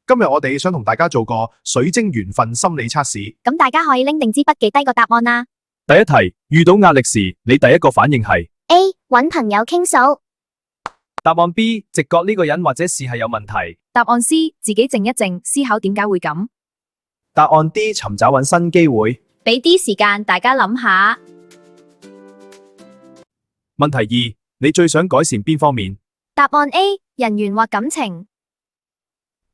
今日我哋想同大家做個水晶緣分心理測試。咁大家可以拎定支筆記低個答案啦。第一題，遇到壓力時，你第一個反應係 A. 搵朋友傾訴。答案 B， 直覺呢個人或者事係有問題。答案 C， 自己靜一靜，思考點解會咁。答案 D， 尋找搵新機會。俾啲時間大家諗下。問題二，你最想改善邊方面？答案 A. 人緣或感情。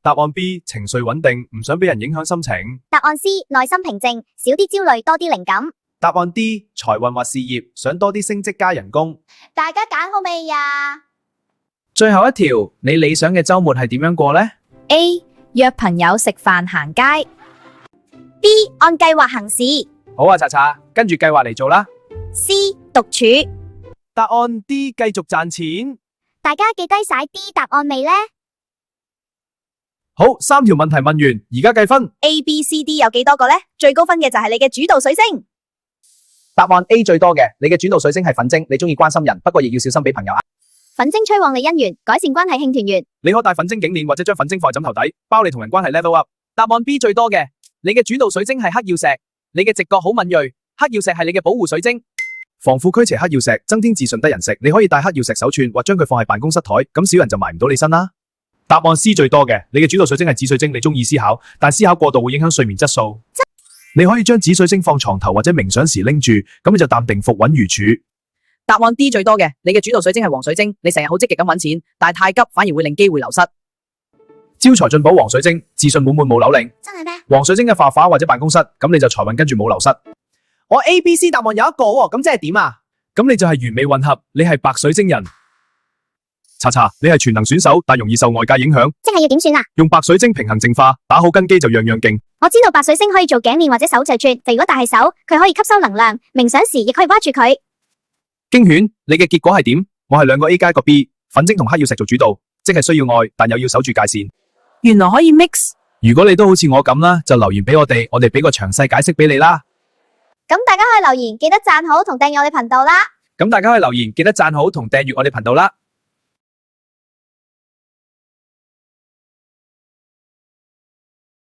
答案 B， 情緒穩定，唔想俾人影響心情。答案 C. 內心平靜，少啲焦慮，多啲靈感。答案 D， 財運或事業，想多啲升職加人工。大家揀好未呀？最後一條，你理想嘅週末係點樣過呢？ A. 約朋友食飯行街。 B. 按計劃行事。好啊，查查，跟住計劃嚟做啦。 C. 獨處。答案 D， 繼續賺錢。大家記低晒 D 答案未呢？好，3條問題問完，而家計分。A、B、C、D 有幾多個呢？最高分嘅就係你嘅主導水晶。答案 A 最多嘅，你嘅主導水晶係粉晶，你中意關心人，不過亦要小心俾朋友呃。粉晶催旺你姻緣，改善關係慶團圓。你可帶粉晶頸鏈或者將粉晶放喺枕頭底，包你同人關係 level up。答案 B 最多嘅，你嘅主導水晶係黑曜石，你嘅直覺好敏銳，黑曜石係你嘅保護水晶。防腐驅邪黑曜石，增添自信得人食。你可以戴黑曜石手串或將佢放喺辦公室台，咁小人就埋唔到你身啦。答案 C 最多嘅，你嘅主導水晶係紫水晶，你中意思考，但思考過度會影響睡眠質素。你可以將紫水晶放床頭或者冥想時拎住，咁你就淡定伏穩如柱。答案 D 最多嘅，你嘅主導水晶係黃水晶，你成日好積極咁搵錢，但係太急反而會令機會流失。招財進寶黃水晶，自信滿滿冇扭擰。真係咩？黃水晶嘅畫畫或者辦公室，咁你就財運跟住冇流失。我 A、B、C 答案有一個喎，咁即係點啊？咁你就係完美混合，你係白水晶人。查查，你係全能選手，但容易受外界影響。即係要點算啊？用白水晶平衡淨化，打好根基就樣樣勁。我知道白水晶可以做頸鏈或者手掣串，但如果戴係手，佢可以吸收能量，冥想時亦可以握住佢。經犬，你嘅結果係點？我係2個 A 加1個 B， 粉晶同黑曜石做主導，即係需要愛，但又要守住界線。原來可以 mix。如果你都好似我咁啦，就留言俾我哋俾個詳細解釋俾你啦。咁大家可以留言，記得讚好同訂閱我哋頻道啦。咁大家可以留言，記得讚好同訂閱我哋頻道啦。